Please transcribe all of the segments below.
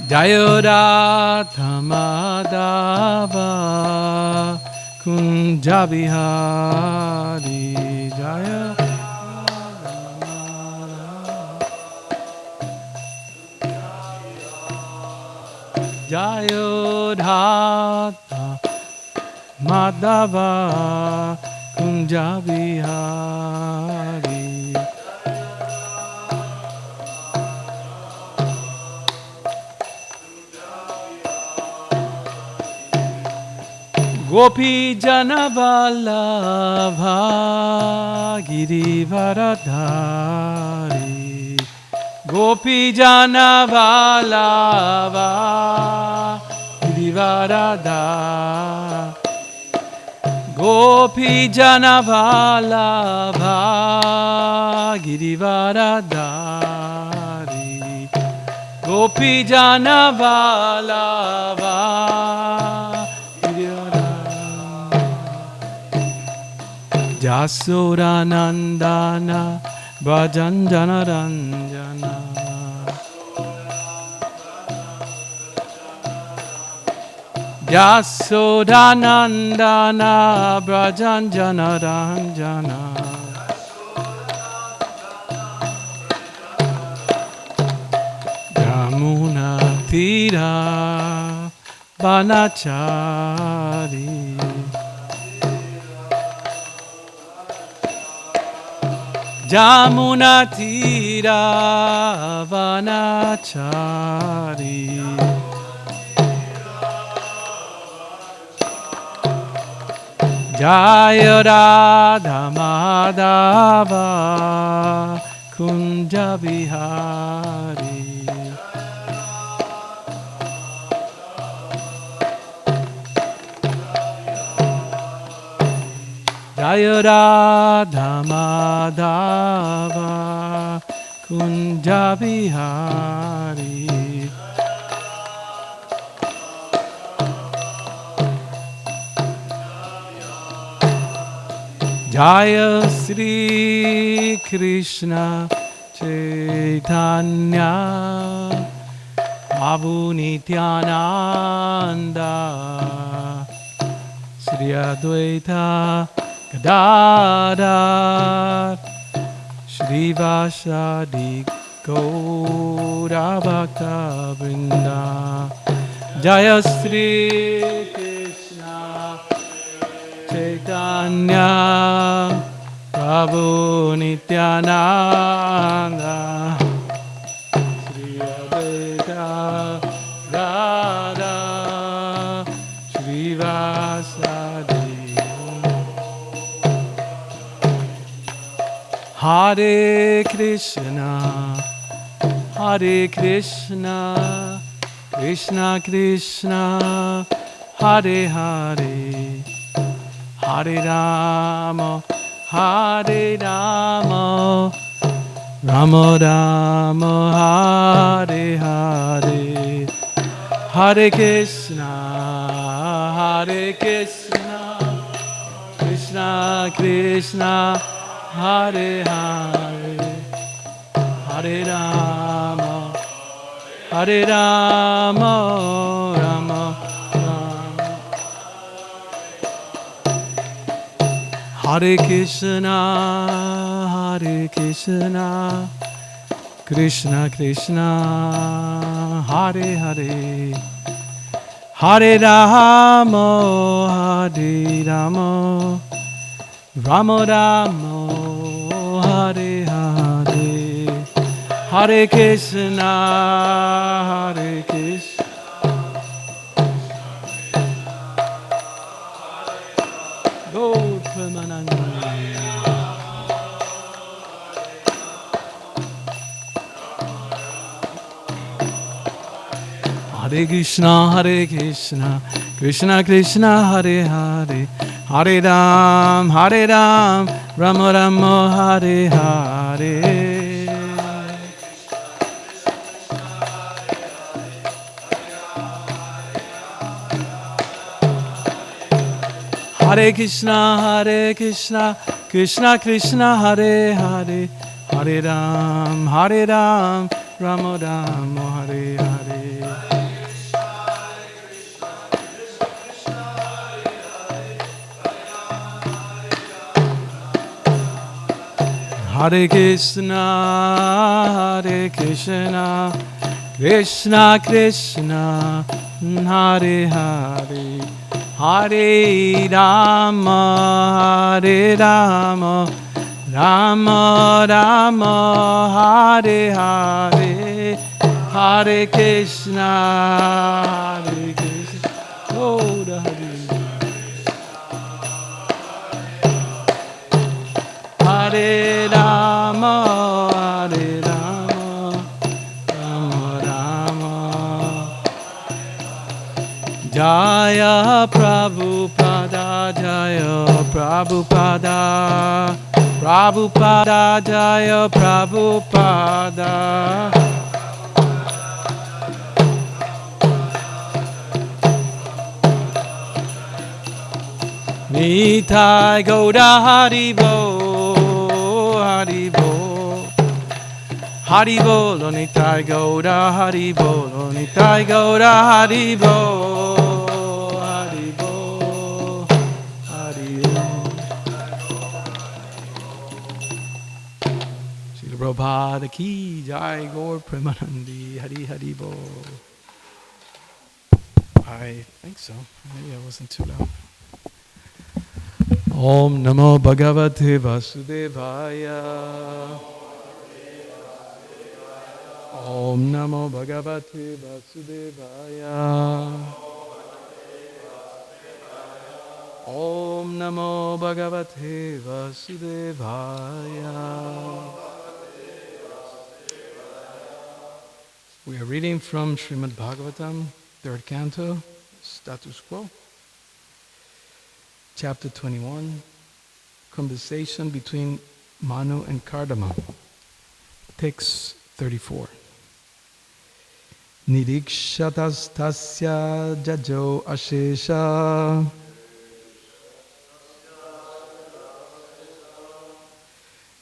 Jaya Radha Madhava Kunja Bihari Jaya Jaya Radha Madhava Kunja Bihari Gopi Janavalabha Girivaradhari Gopi Janavalabha Girivaradhari Gopi Janavalabha Girivaradhari Gopi Janavalabha Jasodanandana Bhajanjana Ranjana Jasodanandana Bhajanjana Ranjana Yamuna Tira Banachari Jamuna Tira Vanachari Jaya Radha Madhava Kunja Bihari Jaya Radha Madhava Kunja Bihari Jaya Sri Krishna Chaitanya Prabhu Nityananda Sri Advaita Gadadhar Shrivasadi Gaura Bhakta Vrinda Jaya Sri Krishna Chaitanya Prabhu Nityananda Sri Advaita Gadadhar Shrivasadi Hare Krishna, Krishna Krishna, Hare Hare, Hare Rama, Rama Rama, Hare Hare, Hare Krishna, Krishna Krishna, Hare Hare, Hare Rama, Rama Hare Krishna, Hare Krishna, Krishna Krishna, Hare Hare, Hare Rama, Hare Rama, Rama Rama, Hare Hare, Hare Krishna, Hare Krishna. Go Premanandi. Hare Krishna, Hare Krishna, Krishna Krishna, Hare Hare, Hare Ram, Rama Rama, Hare Hare. Hare Krishna, Krishna Krishna, Hare Hare, Hare Ram, Rama Rama, Hare Hare. Hare Krishna, Krishna Krishna, Hare Hare, Hare Rama, Rama Rama, Hare Hare, Hare Krishna, oh the Hare Rama, Rama Rama. Jaya Prabhupada, Jaya Prabhupada, Prabhupada, Jaya Prabhupada. Nitai Gauda Haribo, Haribo, Haribo, Nitai Gauda Haribo, Nitai Gauda Haribo, Haribo, Haribo. Srila Prabhupada ki Jai, Gaur Premanandi, Hari Haribo. I think so. Maybe I wasn't too loud. Om Namo Bhagavate Vasudevaya. Om Namo Bhagavate Vasudevaya. Om Namo Bhagavate Vasudevaya. We are reading from Srimad Bhagavatam, 3rd canto, status quo. Chapter 21, conversation between Manu and Kardama. Text 34. Nirikshatastasya jajo ashesha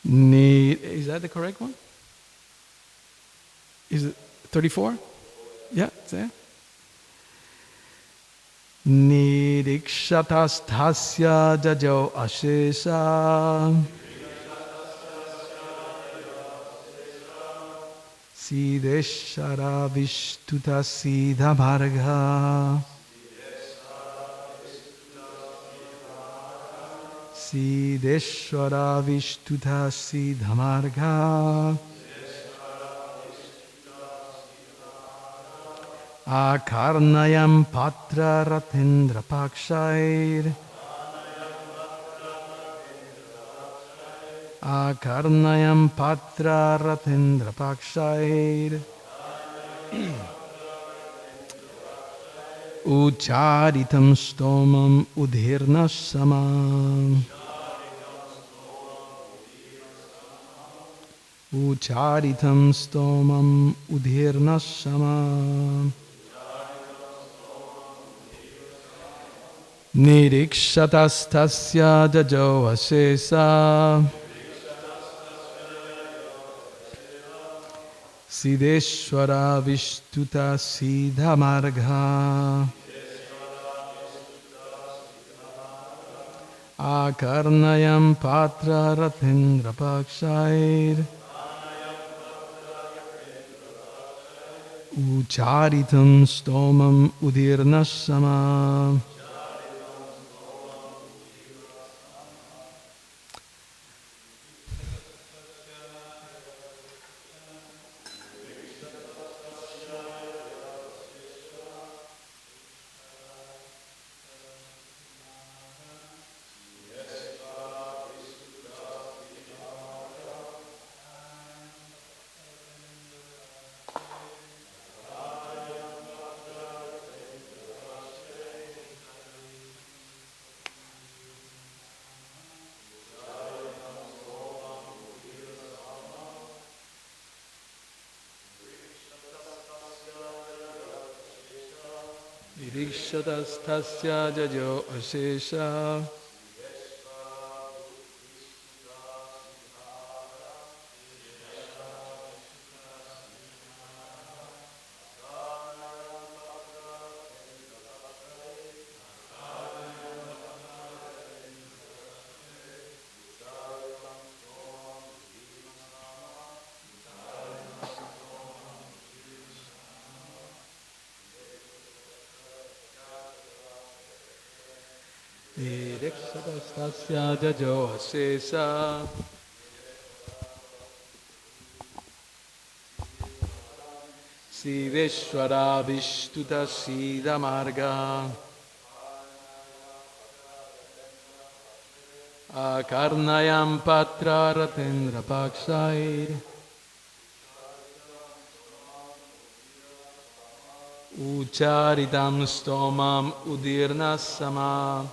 Is that the correct one? Is it 34? Yeah, it's there. Nirikshatastasya jajo ashesha Sideshara vishtuta siddha marga Sideshara vishtuta siddha marga Akarnayam patra ratendra pakshair Akarnayam patra ratendra pakshair Ucharitam stomam udhirna samam Ucharitam stomam udhirna samam Nirikshatastasya jajo asesa Sideshwara vishtuta siddha marga Akarnayam patra ratindra pakshair Ucharitam stomam udirnasama. Irikshatastasya jajo asesha Irikshatastasya jajo asesha Siveshwara Vishtuta Siddha Marga Akarnayam Patra Ratendra Pakshair Ucharitam Stomam Udirnasama.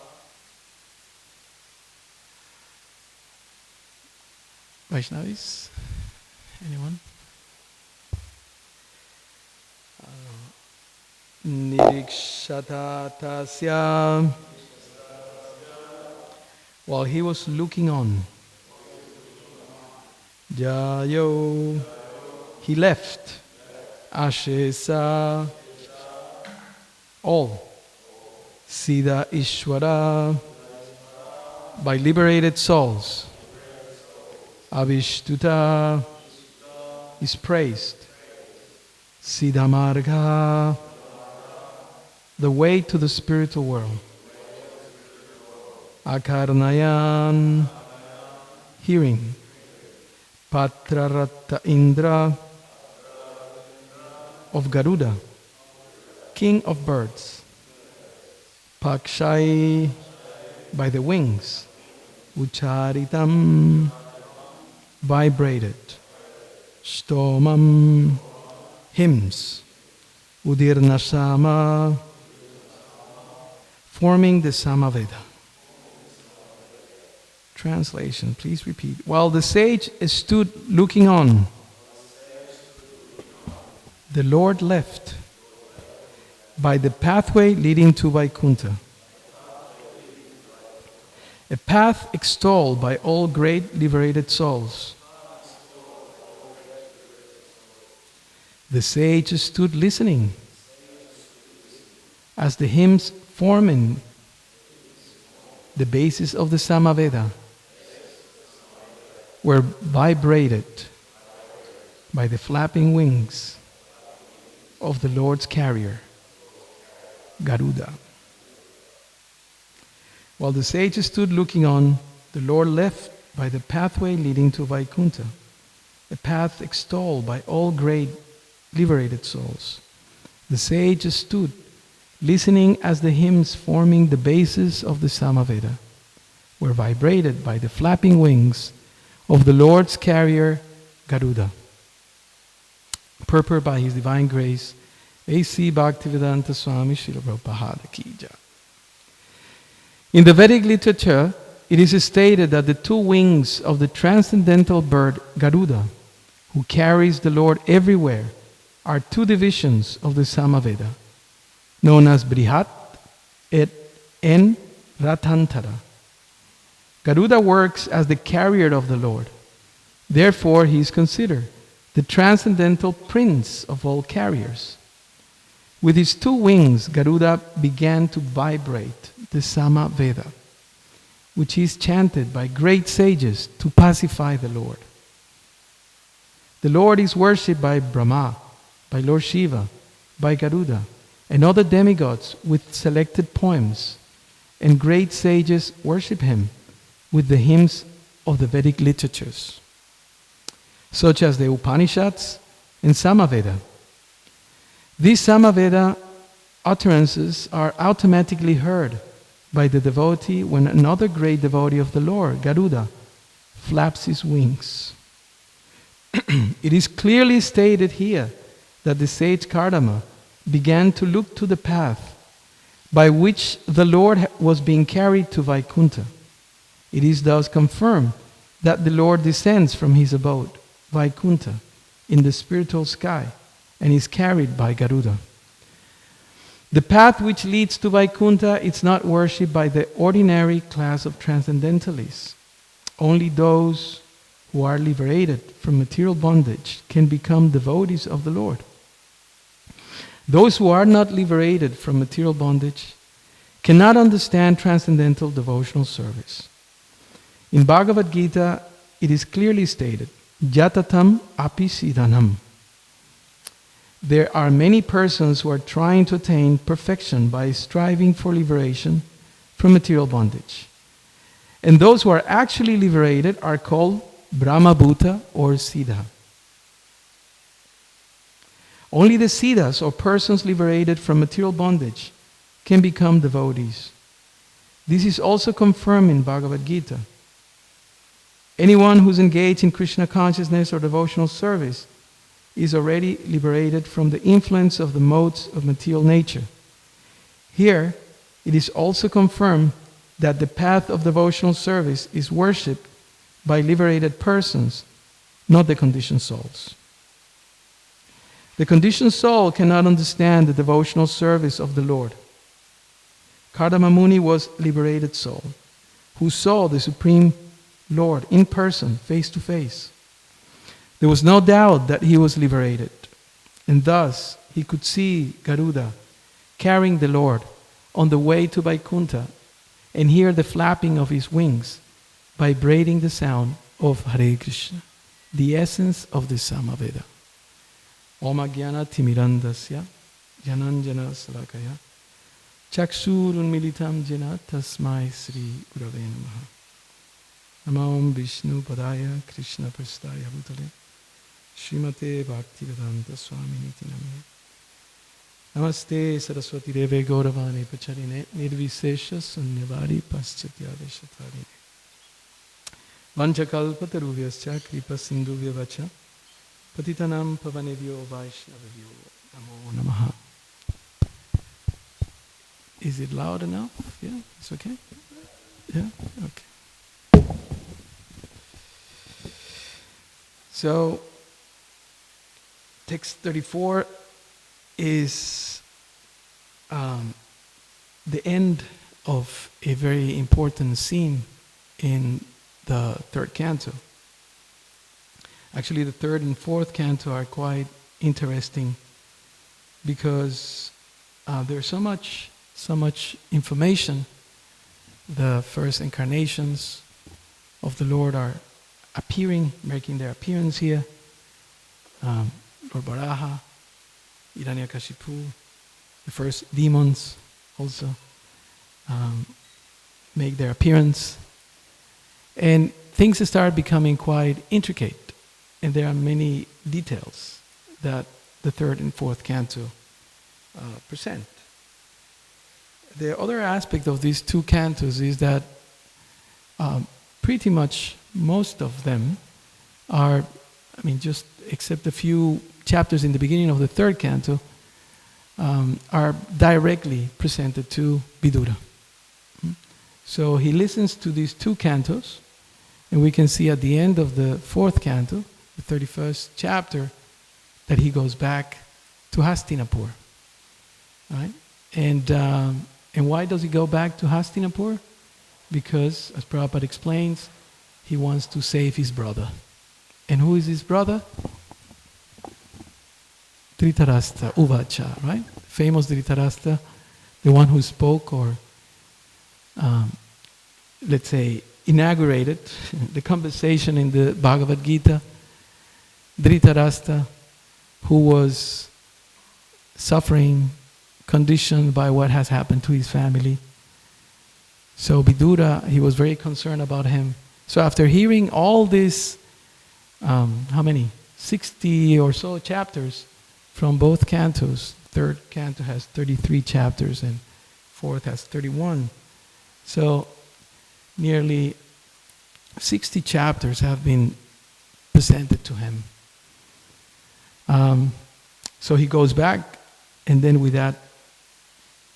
Vaishnavis? Anyone? Nirikshatasya. While he was looking on, Jayo, he left, Ashesa, all, Siddha Ishvara, by liberated souls, Avishtuta is praised, Siddha Marga, the way to the spiritual world. Akarnayan, hearing. Patrarata Indra, of Garuda, king of birds. Pakshai, by the wings. Ucharitam, vibrated. Stomam, hymns. Udirnasama, forming the Samaveda. Translation, please repeat. While the sage stood looking on, the Lord left by the pathway leading to Vaikuntha, a path extolled by all great liberated souls. The sage stood listening as the hymns forming the basis of the Samaveda were vibrated by the flapping wings of the Lord's carrier, Garuda. While the sage stood looking on, the Lord left by the pathway leading to Vaikuntha, a path extolled by all great liberated souls. The sage stood listening as the hymns forming the basis of the Samaveda were vibrated by the flapping wings of the Lord's carrier, Garuda. Purport by His Divine Grace, A.C. Bhaktivedanta Swami Srila Prabhupada Ki Jai. In the Vedic literature, it is stated that the two wings of the transcendental bird Garuda, who carries the Lord everywhere, are two divisions of the Samaveda, known as Brihat and Ratantara. Garuda works as the carrier of the Lord. Therefore, he is considered the transcendental prince of all carriers. With his two wings, Garuda began to vibrate the Samaveda. which is chanted by great sages to pacify the Lord. The Lord is worshipped by Brahma, by Lord Shiva, by Garuda, and other demigods with selected poems, and great sages worship him with the hymns of the Vedic literatures, such as the Upanishads and Samaveda. These Samaveda utterances are automatically heard by the devotee when another great devotee of the Lord, Garuda, flaps his wings. It is clearly stated here that the sage Kardama began to look to the path by which the Lord was being carried to Vaikuntha. It is thus confirmed that the Lord descends from his abode, Vaikuntha, in the spiritual sky and is carried by Garuda. The path which leads to Vaikuntha is not worshipped by the ordinary class of transcendentalists. Only those who are liberated from material bondage can become devotees of the Lord. Those who are not liberated from material bondage cannot understand transcendental devotional service. In Bhagavad Gita, it is clearly stated, Jatatam api siddhanam. There are many persons who are trying to attain perfection by striving for liberation from material bondage. And those who are actually liberated are called Brahmabhuta or Siddha. Only the Siddhas or persons liberated from material bondage can become devotees. This is also confirmed in Bhagavad Gita. Anyone who's engaged in Krishna consciousness or devotional service is already liberated from the influence of the modes of material nature. Here, it is also confirmed that the path of devotional service is worshipped by liberated persons, not the conditioned souls. The conditioned soul cannot understand the devotional service of the Lord. Kardama Muni was a liberated soul who saw the Supreme Lord in person, face to face. There was no doubt that he was liberated, and thus he could see Garuda carrying the Lord on the way to Vaikuntha and hear the flapping of his wings, vibrating the sound of Hare Krishna, the essence of the Samaveda. Om Ajnana Timirandasya Jananjana Salakaya Chakshurun Militam Jena Tasmai Sri Gurave Namaha. Namo Vishnu Padaya Krishna Prastaya Bhutale Srimate Bhaktivedanta Swami Niti Namine Namaste Saraswati Deve Gauravani Pacharine Nirvisesha Sunyavari Paschatya Vanchakalpatarubhyascha Kripa Sindhuvya Vacha Patitanam Pavanevyo Vaishnavavyo Namo Namaha. Is it loud enough? Yeah, it's okay? Yeah? Okay. So, text 34 is the end of a very important scene in the third canto. Actually, the third and fourth canto are quite interesting because there's so much information. The first incarnations of the Lord are appearing, making their appearance here. Lord Varaha, Hiranyakashipu, the first demons also make their appearance. And things start becoming quite intricate. And there are many details that the third and fourth canto present. The other aspect of these two cantos is that pretty much most of them are, just except a few chapters in the beginning of the third canto, are directly presented to Vidura. So he listens to these two cantos, and we can see at the end of the fourth canto, the 31st chapter, that he goes back to Hastinapur. Right? And why does he go back to Hastinapur? Because, as Prabhupada explains, he wants to save his brother. And who is his brother? Dhritarashtra, Uvacha, right? Famous Dhritarashtra, the one who spoke or let's say, inaugurated the conversation in the Bhagavad Gita. Dhritarashtra, who was suffering, conditioned by what has happened to his family. So Vidura, he was very concerned about him. So after hearing all this, how many? 60 or so chapters from both cantos. Third canto has 33 chapters and fourth has 31. So nearly 60 chapters have been presented to him. So he goes back, and then with that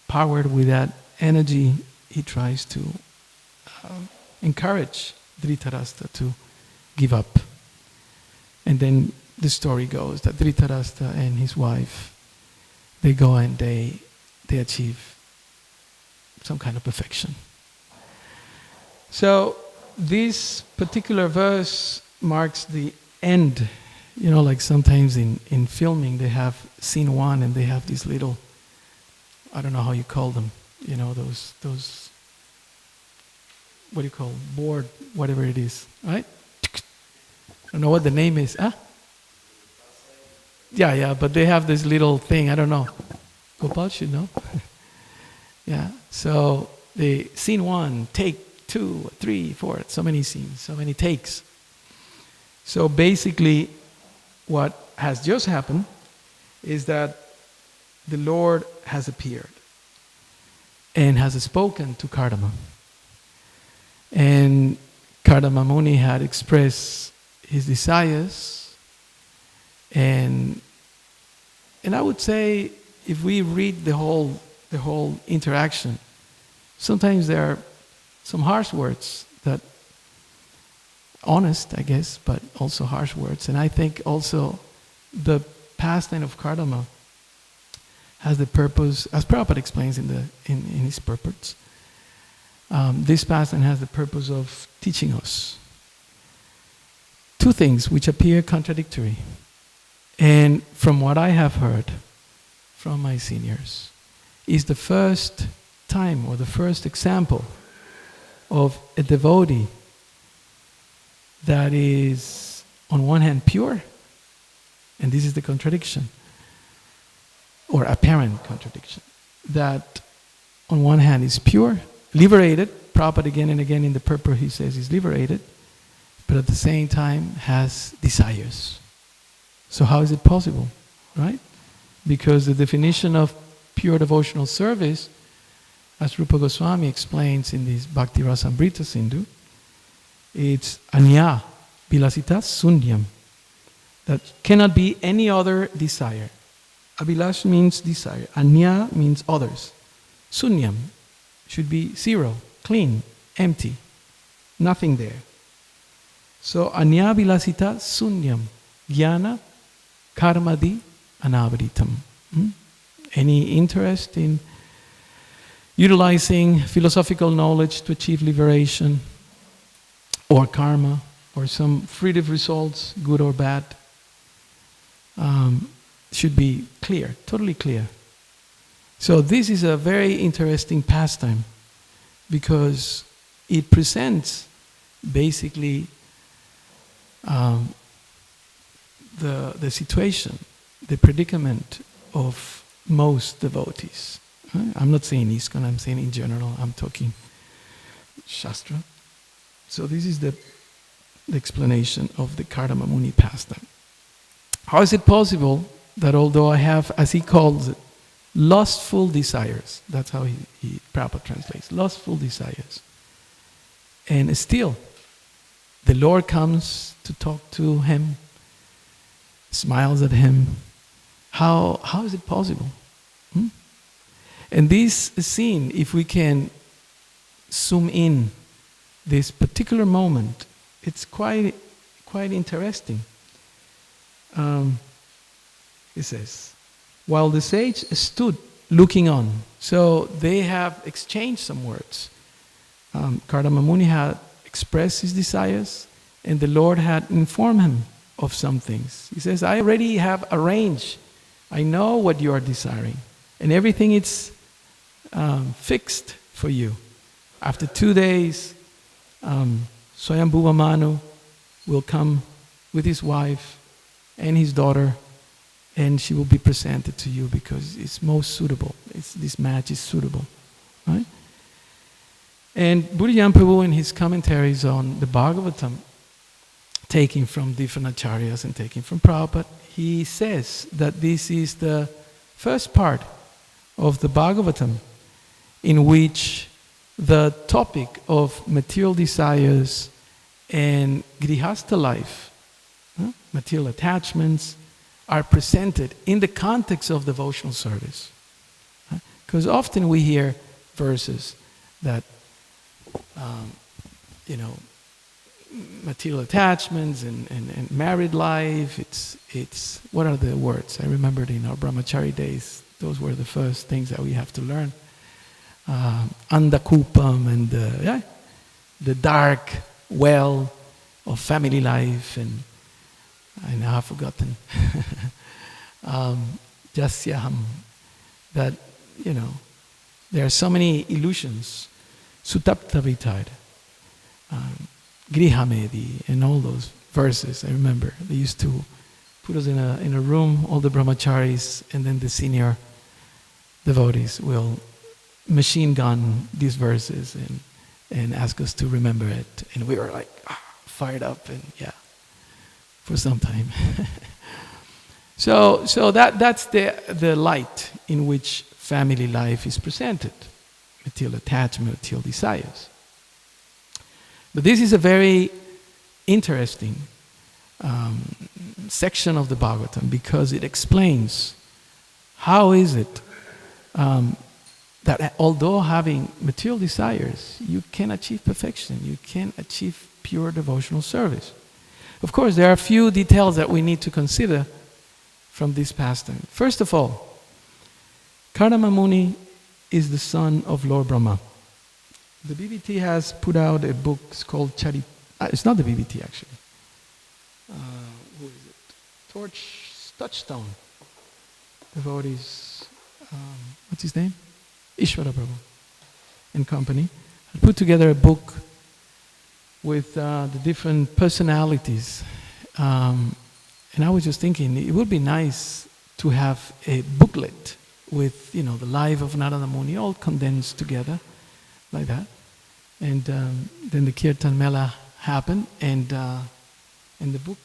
power, with that energy, he tries to encourage Dhritarashtra to give up. And then the story goes that Dhritarashtra and his wife, they go and they achieve some kind of perfection. So this particular verse marks the end. You know, like sometimes in filming they have scene one and they have these little, I don't know how you call them, you know, those what do you call, board, whatever it is, right? I don't know what the name is. Huh? Yeah, but they have this little thing, I don't know. Gopal should know. Yeah, so the scene one, take 2, 3, 4, so many scenes, so many takes. So basically, what has just happened is that the Lord has appeared and has spoken to Kardama. And Kardama Muni had expressed his desires, and I would say if we read the whole interaction, sometimes there are some harsh words that honest, I guess, but also harsh words. And I think also the pastime of Kardama has the purpose, as Prabhupada explains in his purports, this pastime has the purpose of teaching us two things which appear contradictory. And from what I have heard from my seniors, is the first time or the first example of a devotee that is on one hand pure, and this is the contradiction, or apparent contradiction, that on one hand is pure, liberated, Prabhupada again and again in the purport he says he's liberated, but at the same time has desires. So how is it possible, right? Because the definition of pure devotional service, as Rupa Goswami explains in this Bhakti Rasamrita Sindhu, it's anya vilasita sunyam, that cannot be any other desire. Abhilash means desire. Anya means others. Sunyam should be zero, clean, empty, nothing there. So anya vilasita sunyam, jnana karmadi anavritam. Any interest in utilizing philosophical knowledge to achieve liberation, or karma, or some fruitive results, good or bad, should be clear, totally clear. So this is a very interesting pastime because it presents basically the situation, the predicament of most devotees. I'm not saying ISKCON, I'm saying in general, I'm talking Shastra. So this is the explanation of the Kardama Muni pastime. How is it possible that although I have, as he calls it, lustful desires, that's how Prabhupada translates, lustful desires, and still the Lord comes to talk to him, smiles at him. How is it possible? And this scene, if we can zoom in this particular moment, it's quite interesting. It says, while the sage stood looking on, so they have exchanged some words. Kardama Muni had expressed his desires, and the Lord had informed him of some things. He says, I already have arranged. I know what you are desiring, and everything is fixed for you. After 2 days, Swayambhuva Manu will come with his wife and his daughter, and she will be presented to you because it's most suitable. This match is suitable, right? And Buddhayam Prabhu in his commentaries on the Bhagavatam, taking from different acharyas and taking from Prabhupada, he says that this is the first part of the Bhagavatam in which the topic of material desires and grihastha life, material attachments, are presented in the context of devotional service. Because often we hear verses that, material attachments and married life, it's what are the words? I remembered in our brahmachari days, those were the first things that we have to learn. Andakupam and the dark well of family life, and I now have forgotten. Jasyaham, that, there are so many illusions. Sutaptavitad, Grihamedi, and all those verses. I remember they used to put us in a room, all the brahmacharis, and then the senior devotees will machine gun these verses and ask us to remember it. And we were like fired up, and for some time. So that's the light in which family life is presented. Material attachment, material desires. But this is a very interesting section of the Bhagavatam, because it explains how is it that although having material desires, you can achieve perfection, you can achieve pure devotional service. Of course, there are a few details that we need to consider from this pastime. First of all, Karma Muni is the son of Lord Brahma. The BBT has put out a book called it's not the BBT actually. Who is it? Touchstone. Devotees, what's his name? Ishvara Prabhu and company. I put together a book with the different personalities. And I was just thinking, it would be nice to have a booklet with, the life of Narada Muni all condensed together, like that. And then the Kirtan Mela happened, and the book,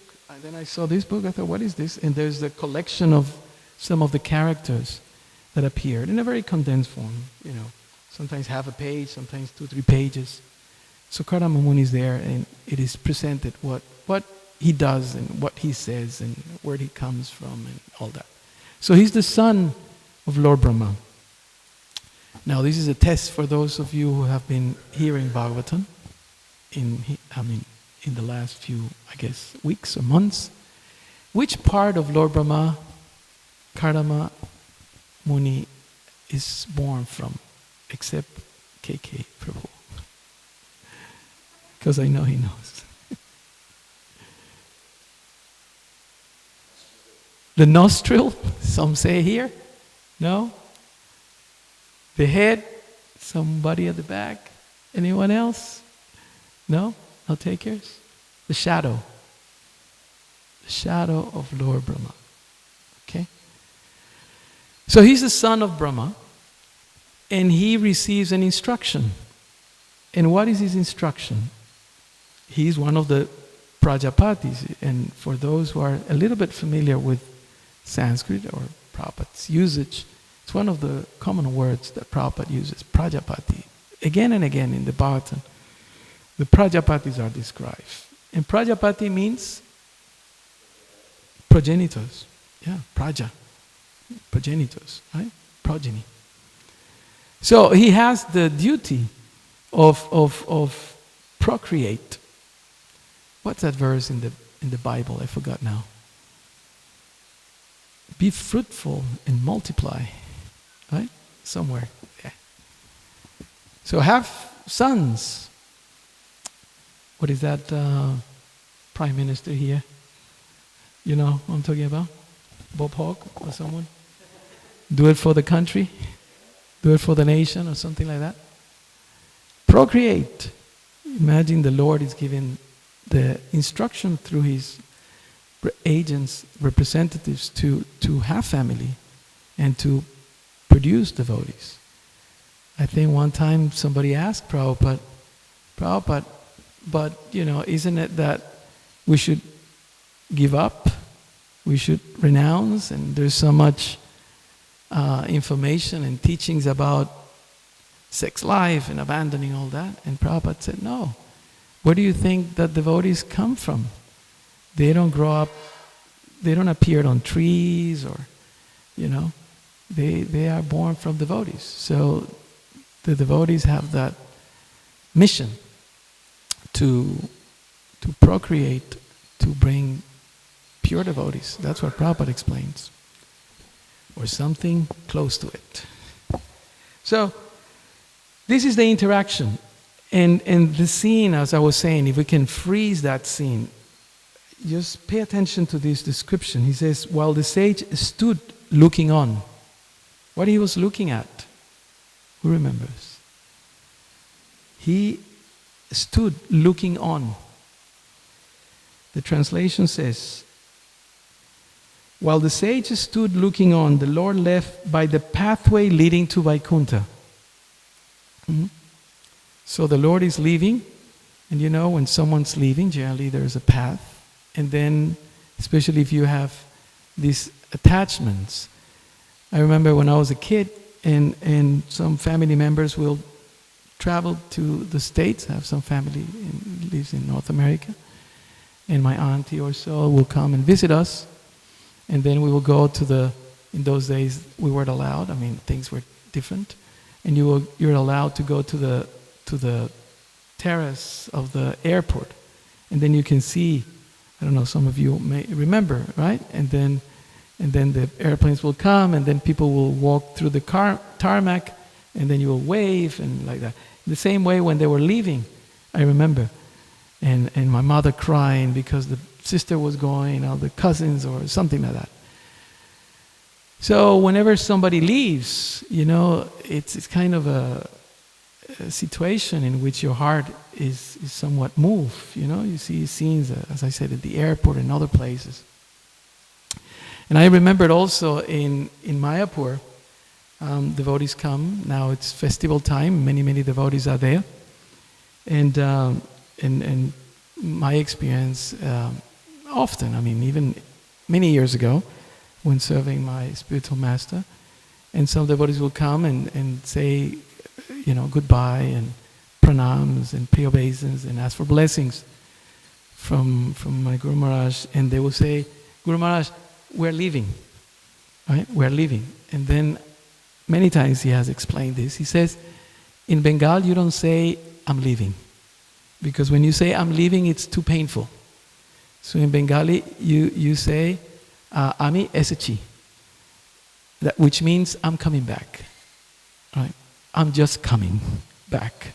then I saw this book, I thought, what is this? And there's a collection of some of the characters that appeared in a very condensed form, sometimes half a page, sometimes 2-3 pages. So Karma Muni is there, and it is presented what he does and what he says and where he comes from and all that. So he's the son of Lord Brahma. Now this is a test for those of you who have been hearing Bhagavatam in the last few, weeks or months. Which part of Lord Brahma Karma Muni is born from, except KK Prabhu? Because I know he knows. The nostril, some say here. No? The head, somebody at the back. Anyone else? No? No takers? The shadow. The shadow of Lord Brahma. Okay? So he's the son of Brahma, and he receives an instruction. And what is his instruction? He's one of the Prajapatis, and for those who are a little bit familiar with Sanskrit or Prabhupada's usage, it's one of the common words that Prabhupada uses, Prajapati. Again and again in the Bhagavatam, the Prajapatis are described. And Prajapati means progenitors. Yeah, Praja. Progenitors, right? Progeny. So he has the duty of procreate. What's that verse in the Bible? I forgot now. Be fruitful and multiply. Right? Somewhere. Yeah. So have sons. What is that Prime Minister here? You know what I'm talking about? Bob Hawke or someone? Do it for the country? Do it for the nation or something like that? Procreate. Imagine the Lord is giving the instruction through his agents, representatives to have family and to produce devotees. I think one time somebody asked Prabhupada, but isn't it that we should give up, we should renounce, and there's so much information and teachings about sex life and abandoning all that? And Prabhupada said, no. Where do you think that devotees come from? They don't grow up, they don't appear on trees or, they are born from devotees. So the devotees have that mission to procreate, to bring pure devotees. That's what Prabhupada explains. Or something close to it. So, this is the interaction. And the scene, as I was saying, if we can freeze that scene, just pay attention to this description. He says, while the sage stood looking on. What he was looking at? Who remembers? He stood looking on. The translation says, while the sage stood looking on, the Lord left by the pathway leading to Vaikuntha. Mm-hmm. So the Lord is leaving, and when someone's leaving, generally there's a path. And then, especially if you have these attachments. I remember when I was a kid, and some family members will travel to the States. I have some family lives in North America. And my auntie or so will come and visit us. And then we will go in those days we weren't allowed, things were different. And you're allowed to go to the terrace of the airport. And then you can see, I don't know, some of you may remember, right? And then the airplanes will come, and then people will walk through the tarmac, and then you will wave, and like that. The same way when they were leaving, I remember. And my mother crying because the sister was going, or the cousins, or something like that. So whenever somebody leaves, it's kind of a situation in which your heart is somewhat moved. You see scenes, as I said, at the airport and other places. And I remembered also in Mayapur, devotees come. Now it's festival time. Many devotees are there, and my experience often. Even many years ago, when serving my spiritual master, and some devotees will come and say, goodbye and pranams and pray obeisance and ask for blessings from my Guru Maharaj, and they will say, Guru Maharaj, we're leaving, right? We're leaving. And then many times he has explained this. He says, in Bengal you don't say, I'm leaving. Because when you say, I'm leaving, it's too painful. So in Bengali, you say, Ami esechi, which means I'm coming back. Right? I'm just coming back.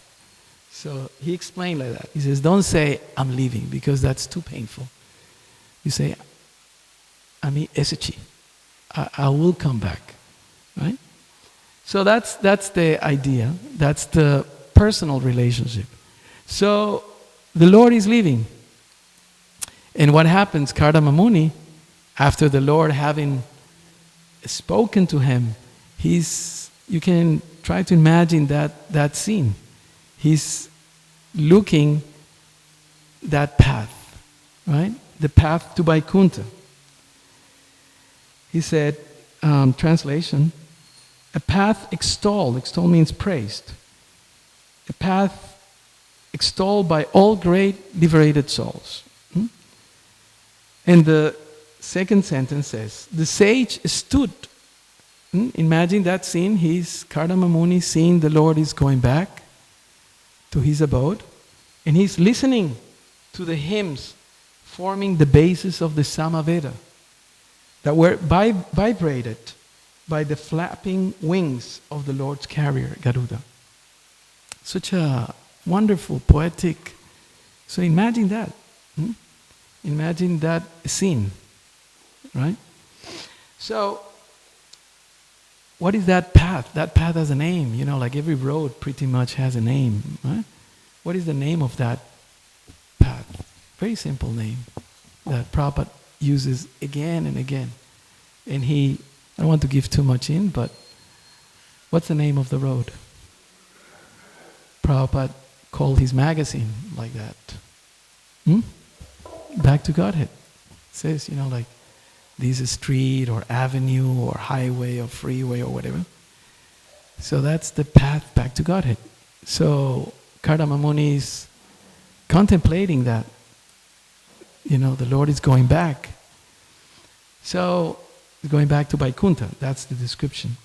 So he explained like that. He says, don't say, I'm leaving, because that's too painful. You say, Ami esechi, I will come back. Right? So that's the idea. That's the personal relationship. So the Lord is leaving. And what happens, Kardama Muni, after the Lord having spoken to him, you can try to imagine that scene. He's looking that path, right? The path to Vaikuntha. He said, translation, a path extolled. Extolled means praised. A path extolled by all great liberated souls. And the second sentence says, the sage stood. Imagine that scene. He's Kardama Muni seeing the Lord is going back to his abode, and he's listening to the hymns forming the basis of the Samaveda that were vibrated by the flapping wings of the Lord's carrier, Garuda. Such a wonderful, poetic. So imagine that. Imagine that scene, right? So, what is that path? That path has a name, like every road pretty much has a name, right? what is the name of that path? Very simple name that Prabhupada uses again and again. And I don't want to give too much in, but what's the name of the road? Prabhupada called his magazine like that. Back to Godhead. It says, like this is street or avenue or highway or freeway or whatever. So that's the path back to Godhead. So Kardama Muni is contemplating that, the Lord is going back. So he's going back to Vaikuntha. That's the description.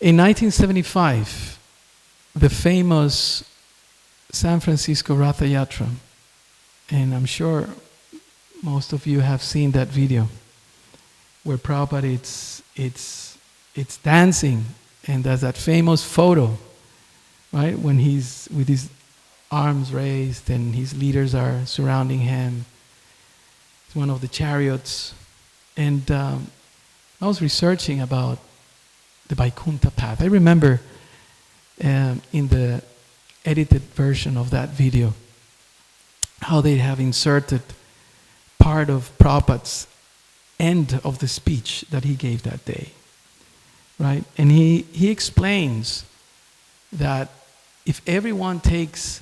In 1975, the famous San Francisco Ratha Yatra, and I'm sure most of you have seen that video, where Prabhupada it's dancing, and there's that famous photo, right, when he's with his arms raised and his leaders are surrounding him. It's one of the chariots. And I was researching about the Vaikuntha path. I remember in the edited version of that video how they have inserted part of Prabhupada's end of the speech that he gave that day. Right? And he explains that if everyone takes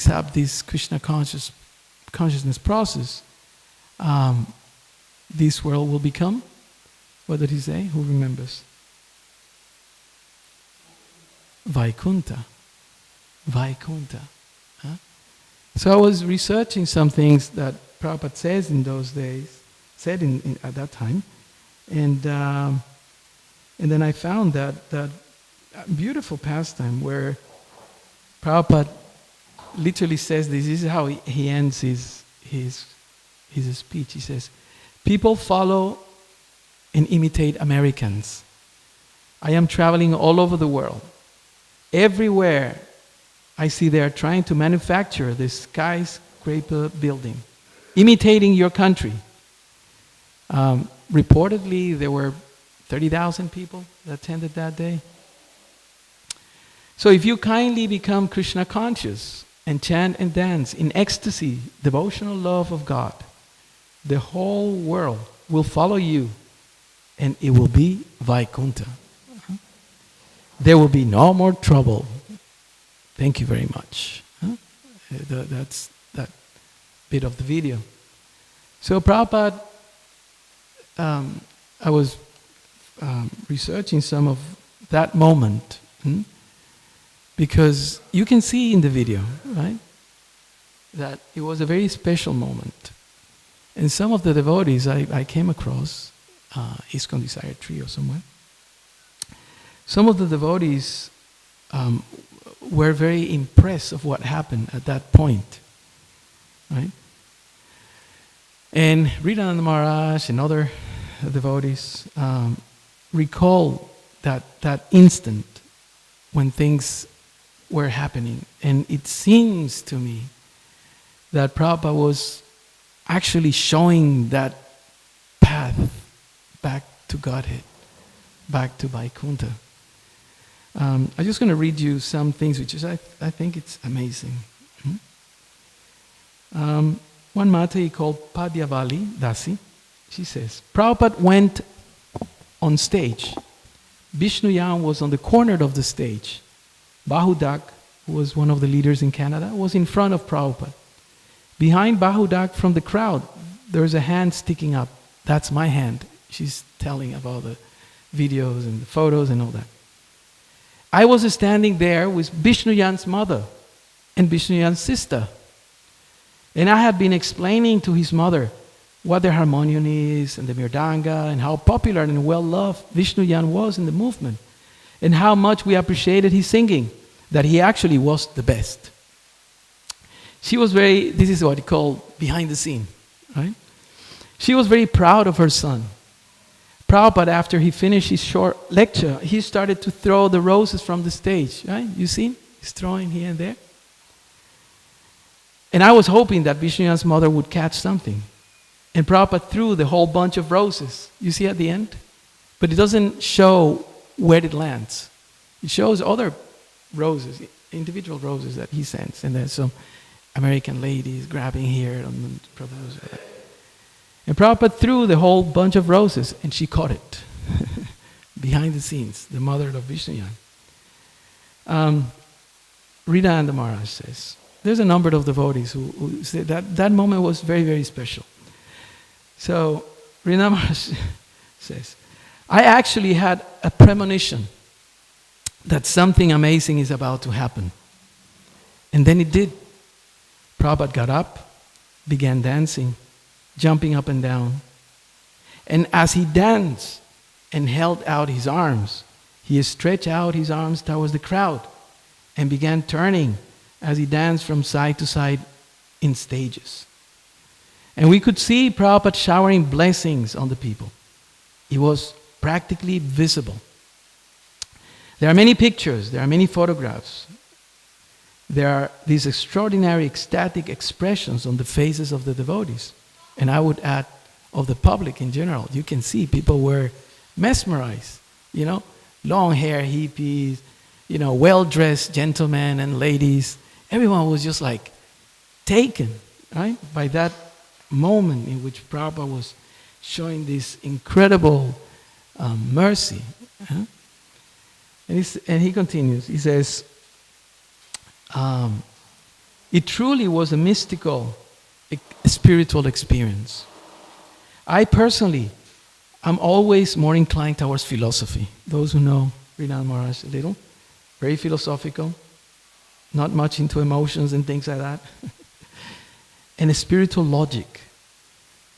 up this Krishna consciousness process, this world will become, what did he say? Who remembers? Vaikuntha. Huh? So I was researching some things that Prabhupada says in those days, said at that time, and then I found that beautiful pastime where Prabhupada literally says this is how he ends his speech. He says, "People follow and imitate Americans. I am traveling all over the world. Everywhere I see they are trying to manufacture this skyscraper building, imitating your country. Reportedly, there were 30,000 people that attended that day. So if you kindly become Krishna conscious and chant and dance in ecstasy, devotional love of God, the whole world will follow you and it will be Vaikuntha. There will be no more trouble. Thank you very much." That's that bit of the video. So Prabhupada, I was researching some of that moment, because you can see in the video, right, that it was a very special moment. And some of the devotees I came across, ISKCON Desire Tree or somewhere, some of the devotees were very impressed of what happened at that point, right? And Ridananda Maharaj and other devotees recall that instant when things were happening. And it seems to me that Prabhupada was actually showing that path back to Godhead, back to Vaikuntha. I'm just going to read you some things which is, I think it's amazing. One Mata called Padyavali Dasi, she says, Prabhupada went on stage. Vishnuyan was on the corner of the stage. Bahudak, who was one of the leaders in Canada, was in front of Prabhupada. Behind Bahudak from the crowd, there is a hand sticking up. That's my hand. She's telling about the videos and the photos and all that. I was standing there with Vishnuyan's mother and Vishnuyan's sister. And I had been explaining to his mother what the harmonium is and the mirdanga and how popular and well-loved Vishnuyan was in the movement and how much we appreciated his singing, that he actually was the best. She was this is what he called behind the scene, right? She was very proud of her son. Prabhupada, after he finished his short lecture, he started to throw the roses from the stage, right? You see? He's throwing here and there. And I was hoping that Vishnuyan's mother would catch something. And Prabhupada threw the whole bunch of roses. You see at the end? But it doesn't show where it lands. It shows other roses individual roses that he sends. And there's some American ladies grabbing here on Prabhu's. And Prabhupada threw the whole bunch of roses, and she caught it behind the scenes, the mother of Vishnuyan. Ridananda Maharaj says, there's a number of devotees who say that moment was very, very special. So Ridananda Maharaj says, I actually had a premonition that something amazing is about to happen. And then it did. Prabhupada got up, began dancing, jumping up and down. And as he danced and held out his arms, he stretched out his arms towards the crowd and began turning as he danced from side to side in stages. And we could see Prabhupada showering blessings on the people. It was practically visible. There are many pictures, there are many photographs. There are these extraordinary ecstatic expressions on the faces of the devotees. And I would add, of the public in general. You can see people were mesmerized, long hair hippies, well-dressed gentlemen and ladies. Everyone was just like taken, right, by that moment in which Prabhupada was showing this incredible mercy. And he continues, he says, it truly was a mystical, spiritual experience. I personally am always more inclined towards philosophy. Those who know Ridananda Maharaj a little, very philosophical, not much into emotions and things like that. And a spiritual logic,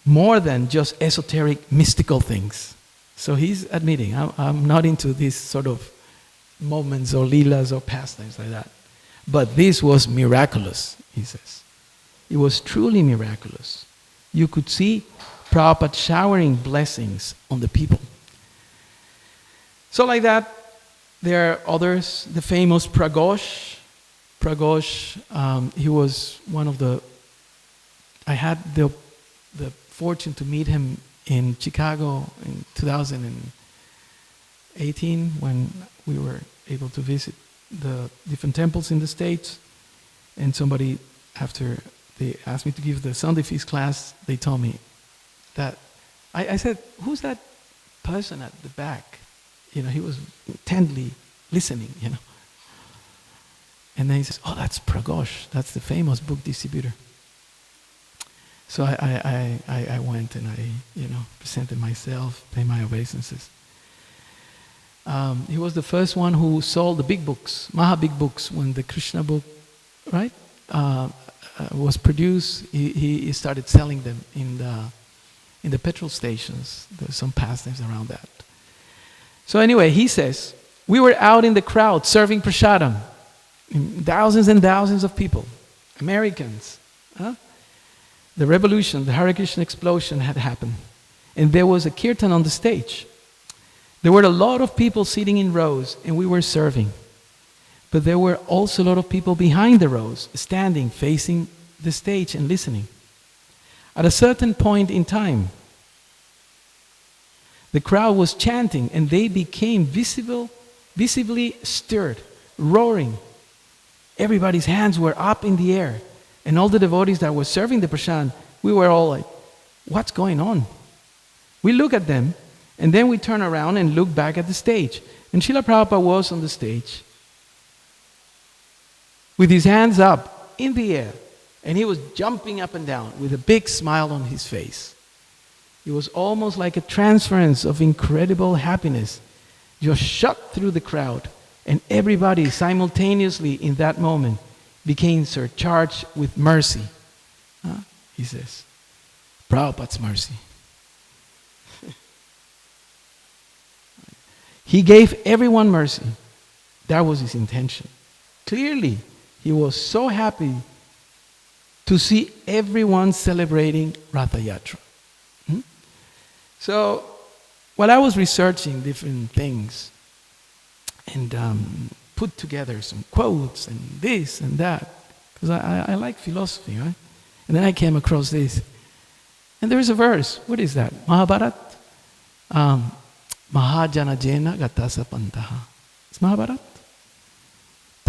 more than just esoteric, mystical things. So he's admitting, I'm not into these sort of moments or leelas or pastimes like that. But this was miraculous, he says. It was truly miraculous. You could see Prabhupada showering blessings on the people. So like that, there are others. The famous Pragosh. He was one of the... I had the fortune to meet him in Chicago in 2018 when we were able to visit the different temples in the States. And somebody, after they asked me to give the Sunday Feast class, they told me that, I said, who's that person at the back? He was intently listening, And then he says, oh, that's Pragosh. That's the famous book distributor. So I went and I presented myself, paid my obeisances. He was the first one who sold the big books, Maha big books, when the Krishna book, right, was produced. He started selling them in the petrol stations. There's some pastimes around that. So anyway, he says, we were out in the crowd serving prasadam. Thousands and thousands of people, Americans. The revolution, the Hare Krishna explosion had happened. And there was a kirtan on the stage. There were a lot of people sitting in rows, and we were serving. But there were also a lot of people behind the rows, standing, facing the stage and listening. At a certain point in time, the crowd was chanting, and they became visibly stirred, roaring. Everybody's hands were up in the air. And all the devotees that were serving the prasad, we were all like, what's going on? We look at them, and then we turn around and look back at the stage. And Srila Prabhupada was on the stage with his hands up in the air. And he was jumping up and down with a big smile on his face. It was almost like a transference of incredible happiness just shot through the crowd. And everybody simultaneously in that moment became surcharged with mercy. He says, Prabhupada's mercy. He gave everyone mercy. That was his intention. Clearly, he was so happy to see everyone celebrating Ratha Yatra. So, while I was researching different things and put together some quotes and this and that, because I like philosophy, right? And then I came across this. And there is a verse. What is that? Mahabharat. Mahajana jena gatasa pantaha. It's Mahabharat.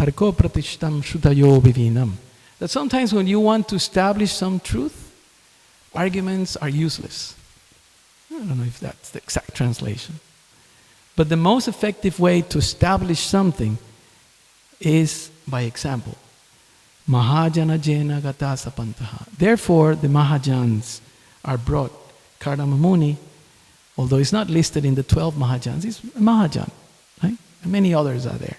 Tarko pratishtam shutayo vivinam. That sometimes when you want to establish some truth, arguments are useless. I don't know if that's the exact translation. But the most effective way to establish something is by example. Mahajana jena gata sapantaha. Therefore, the Mahajans are brought. Kardama Muni, although it's not listed in the 12 Mahajans, it's a Mahajan, right? And many others are there.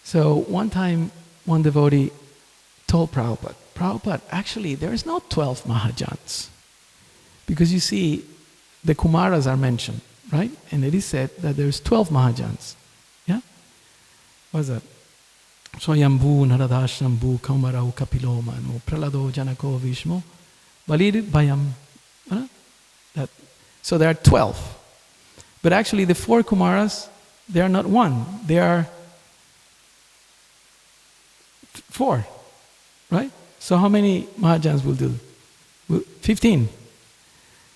So one time, one devotee told Prabhupada, Prabhupada, actually, there is no 12 Mahajans. Because you see, the Kumaras are mentioned, right? And it is said that there's 12 Mahajans. Yeah? What's that? Swayambhu, Naradashambhu, Kaumarau, Kapilomanu, Pralado, Janako, Vishmo, Balir, Bayam. So there are 12. But actually the 4 Kumaras, they are not one. They are 4. Right? So how many Mahajans will do? 15.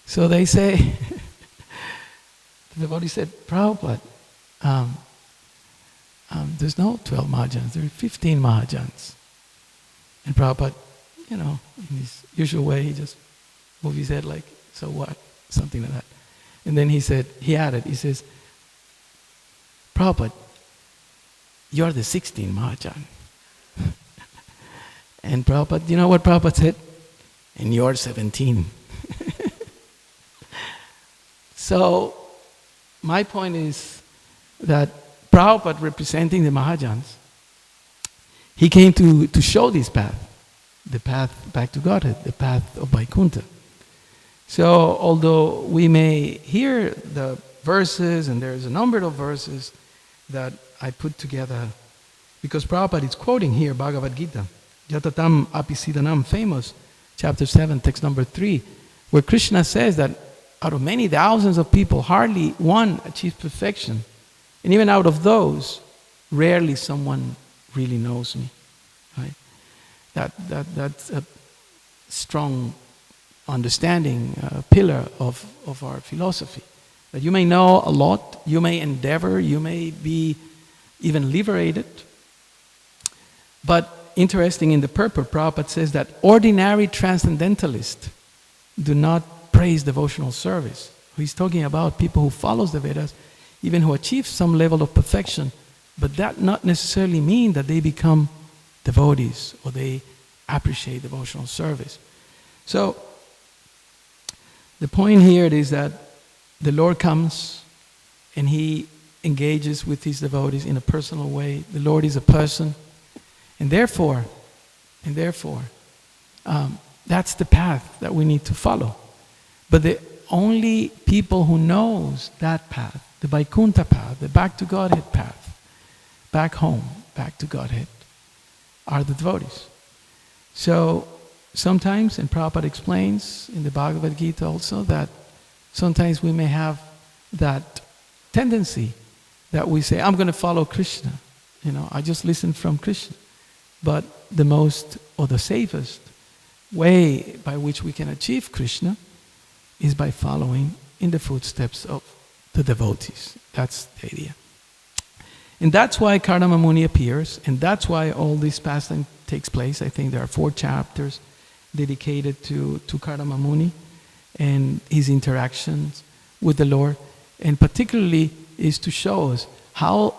So they say, the devotee said, Prabhupada, there's no 12 Mahajans, there are 15 Mahajans. And Prabhupada, in his usual way, he just moved his head like, so what? Something like that. And then he says, Prabhupada, you're the 16th Mahajan. And Prabhupada, you know what Prabhupada said? And you're 17. So, my point is that Prabhupada, representing the Mahajans, he came to show this path, the path back to Godhead, the path of Vaikuntha. So, although we may hear the verses, and there's a number of verses that I put together, because Prabhupada is quoting here Bhagavad Gita, Yatatam Apisidanam, famous, chapter 7, text number 3, where Krishna says that out of many thousands of people, hardly one achieves perfection. And even out of those, rarely someone really knows me. Right? That's a strong understanding, pillar of our philosophy. That you may know a lot, you may endeavor, you may be even liberated. But interesting, in the purport, Prabhupada says that ordinary transcendentalists do not praise devotional service. He's talking about people who follows the Vedas, even who achieve some level of perfection, but that not necessarily mean that they become devotees or they appreciate devotional service. So, the point here is that the Lord comes and He engages with His devotees in a personal way. The Lord is a person, and therefore, that's the path that we need to follow. But the only people who knows that path, the Vaikuntha path, the back to Godhead path, back home, back to Godhead, are the devotees. So sometimes, and Prabhupada explains in the Bhagavad Gita also, that sometimes we may have that tendency that we say, I'm going to follow Krishna. I just listen from Krishna. But the most, or the safest way by which we can achieve Krishna is by following in the footsteps of the devotees. That's the idea. And that's why Kardama Muni appears, and that's why all this pastime takes place. I think there are 4 chapters dedicated to Kardama Muni and his interactions with the Lord, and particularly is to show us how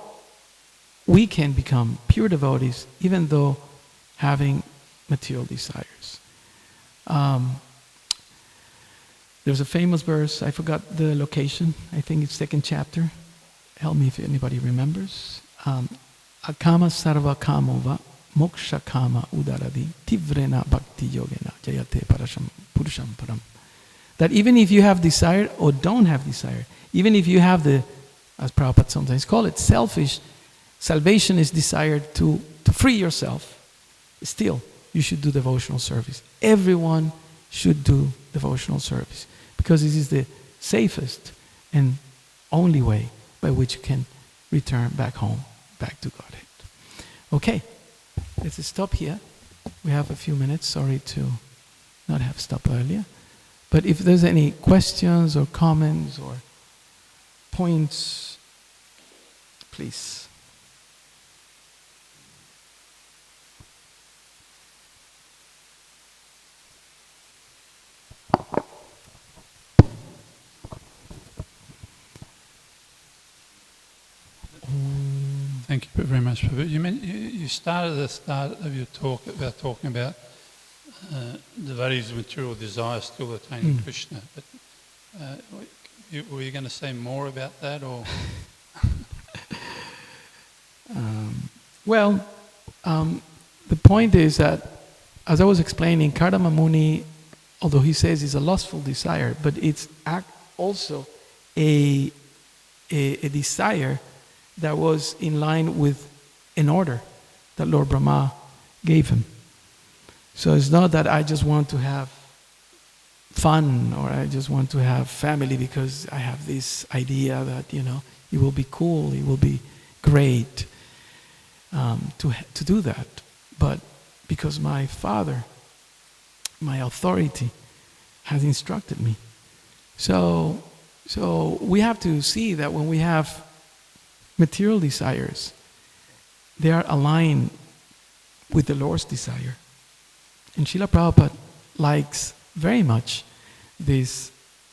we can become pure devotees even though having material desires. There's a famous verse, I forgot the location, I think it's 2nd chapter. Help me if anybody remembers. Akama sarva kamova moksha kama udaradi tivrena bhakti yogena jayate purusham param. That even if you have desire or don't have desire, even if you have the, as Prabhupada sometimes call it, selfish, salvation is desired to free yourself, still you should do devotional service. Everyone should do devotional service because this is the safest and only way by which you can return back home, back to Godhead. Okay, let's stop here. We have a few minutes. Sorry to not have stopped earlier. But if there's any questions or comments or points, please. Thank you very much, Prabhu. You started the start of your talk about talking about devotees' material desires still attaining Krishna. But were you going to say more about that, or? The point is that, as I was explaining, Kardama Muni, although he says it's a lustful desire, but it's also a desire that was in line with an order that Lord Brahma gave him. So it's not that I just want to have fun or I just want to have family because I have this idea that, it will be cool, it will be great to do that. But because my father, my authority, has instructed me. So we have to see that when we have material desires, they are aligned with the Lord's desire. And Srila Prabhupada likes very much this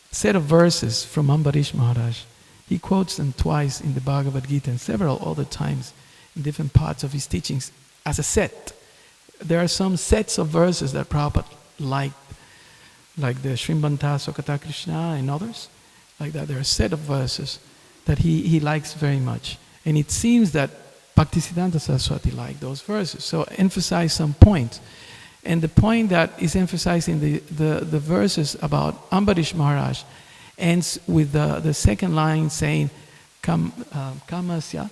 set of verses from Ambarish Maharaj. He quotes them twice in the Bhagavad Gita and several other times in different parts of his teachings as a set. There are some sets of verses that Prabhupada liked, like the Srimbanta Sokata Krishna and others, like that. There are a set of verses that he likes very much. And it seems that Bhaktisiddhanta Saraswati liked those verses. So emphasize some points. And the point that is emphasized in the verses about Ambarish Maharaj ends with the second line saying, Kamasya,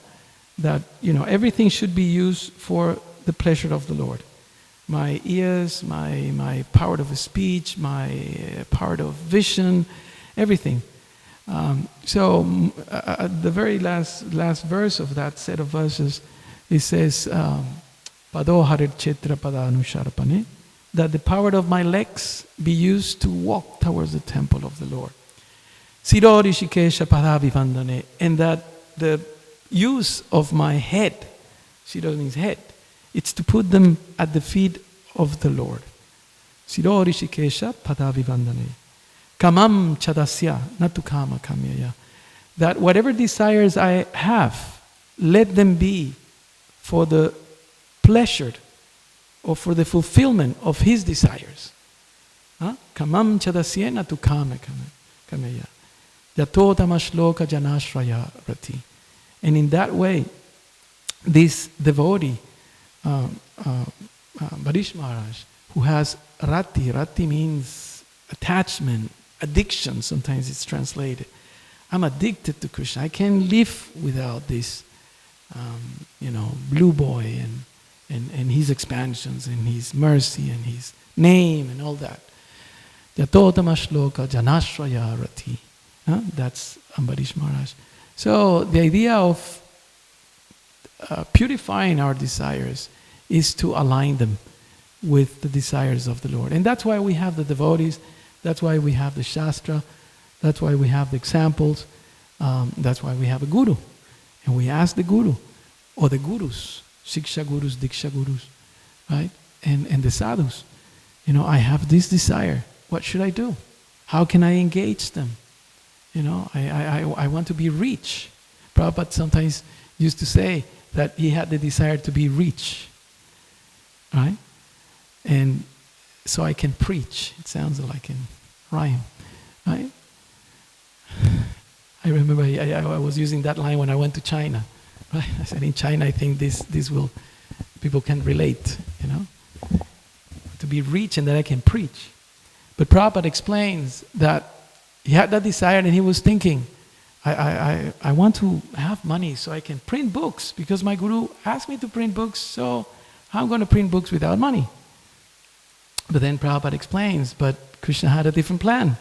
that everything should be used for the pleasure of the Lord. My ears, my power of speech, my power of vision, everything. The very last verse of that set of verses, it says, Pado harit chetra pada anusharapane, that the power of my legs be used to walk towards the temple of the Lord. Siro rishikesha pada vivandane, and that the use of my head, Siro means head, it's to put them at the feet of the Lord. Siro rishikesha pada vivandane. Kamam chadasya, natu kama kamyaya. That whatever desires I have, let them be for the pleasure or for the fulfillment of his desires. Kamam chadasya, natu kama kamyaya. Yato tamashloka janashraya rati. And in that way, this devotee, Bharish Maharaj, who has rati means attachment, addiction, sometimes it's translated. I'm addicted to Krishna. I can't live without this, blue boy and his expansions and his mercy and his name and all that. Yatotama shloka janashraya rati. That's Ambarish Maharaj. So the idea of purifying our desires is to align them with the desires of the Lord. And that's why we have the devotees, that's why we have the Shastra, that's why we have the examples, that's why we have a guru. And we ask the guru, or the gurus, Shiksha gurus, Diksha gurus, right? And the sadhus, I have this desire, what should I do? How can I engage them? I want to be rich. Prabhupada sometimes used to say that he had the desire to be rich, right? And so I can preach. It sounds like in rhyme, right? I remember I was using that line when I went to China, right? I said, in China, I think this will, people can relate, to be rich and that I can preach. But Prabhupada explains that he had that desire and he was thinking, I want to have money so I can print books because my guru asked me to print books, so I'm going to print books without money. But then Prabhupada explains, but Krishna had a different plan.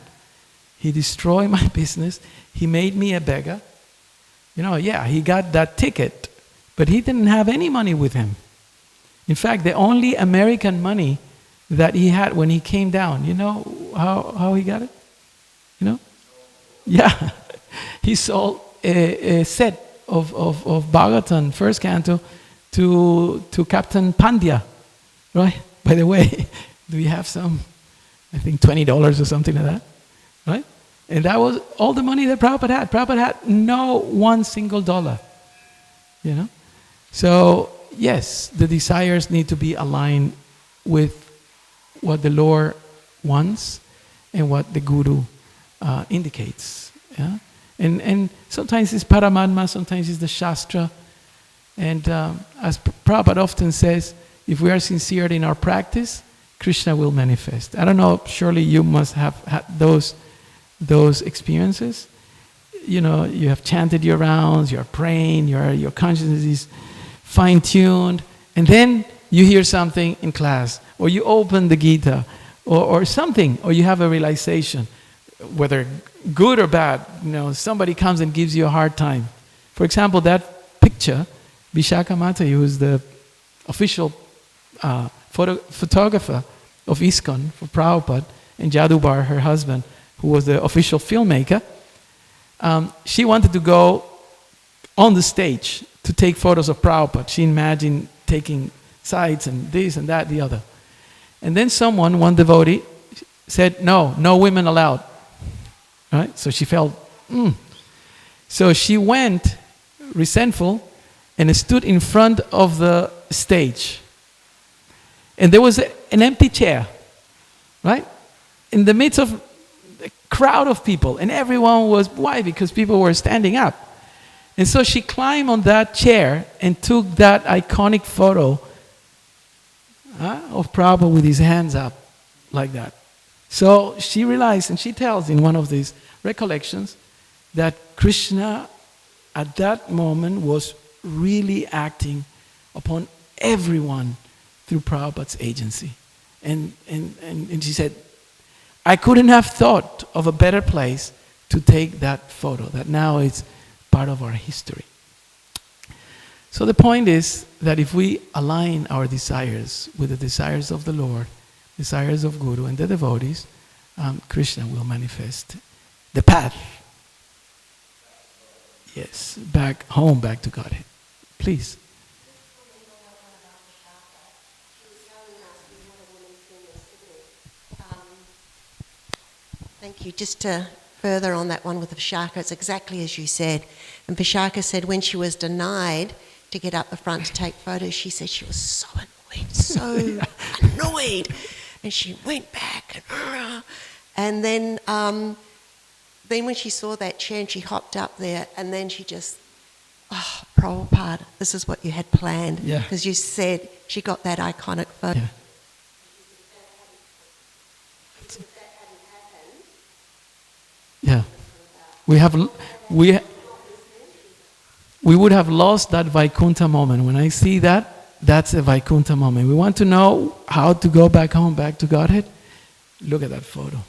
He destroyed my business. He made me a beggar. He got that ticket, but he didn't have any money with him. In fact, the only American money that he had when he came down, how he got it? Yeah. He sold a set of Bhagavatam, first canto, to Captain Pandya, right? By the way, do we have some, I think $20 or something like that, right? And that was all the money that Prabhupada had. Prabhupada had no one single dollar, So, yes, the desires need to be aligned with what the Lord wants and what the Guru indicates. Yeah? And sometimes it's Paramatma, sometimes it's the Shastra. And as Prabhupada often says, if we are sincere in our practice, Krishna will manifest. I don't know, surely you must have had those experiences. You know, you have chanted your rounds, you're praying, your consciousness is fine-tuned, and then you hear something in class, or you open the Gita, or something, or you have a realization, whether good or bad, you know, somebody comes and gives you a hard time. For example, that picture, Vishaka Mataji, who is the official photographer of ISKCON for Prabhupada, and Jadubar, her husband, who was the official filmmaker, she wanted to go on the stage to take photos of Prabhupada. She imagined taking sides and this and that, the other. And then someone, one devotee, said, no women allowed. Right? So she felt, So she went, resentful, and stood in front of the stage. And there was an empty chair, right? In the midst of a crowd of people. And everyone was, why? Because people were standing up. And so she climbed on that chair and took that iconic photo of Prabhupada with his hands up like that. So she realized, and she tells in one of these recollections, that Krishna at that moment was really acting upon everyone through Prabhupada's agency. And she said, I couldn't have thought of a better place to take that photo, that now it's part of our history. So the point is that if we align our desires with the desires of the Lord, desires of Guru and the devotees, Krishna will manifest the path. Yes, back home, back to Godhead. Please. Thank you. Just to further on that one with Vishaka, it's exactly as you said. And Vishaka said when she was denied to get up the front to take photos, she said she was so annoyed. And she went back and then when she saw that chair and she hopped up there and then she just, Prabhupada, this is what you had planned. Because you said she got that iconic photo. Yeah. Yeah, we would have lost that Vaikuntha moment. When I see that, that's a Vaikuntha moment. We want to know how to go back home, back to Godhead. Look at that photo.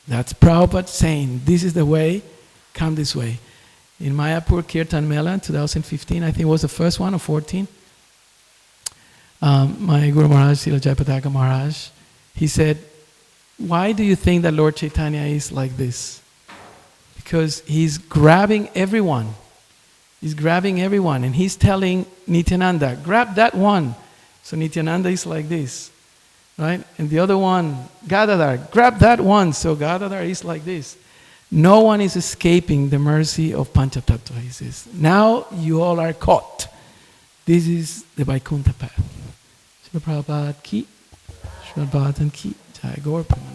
That's Prabhupada saying, this is the way, come this way. In Mayapur Kirtan Mela in 2015, I think it was the first one, or 14, my Guru Maharaj, Srila Jayapataka Maharaj, he said, why do you think that Lord Chaitanya is like this? Because he's grabbing everyone. He's grabbing everyone. And he's telling Nityananda, grab that one. So Nityananda is like this. Right? And the other one, Gadadhar, grab that one. So Gadadhar is like this. No one is escaping the mercy of Panchatattva, he says. Now you all are caught. This is the Vaikuntha path. Srila Prabhupada ki, Srimad Bhagavatam ki, Jai Gaur Premanand.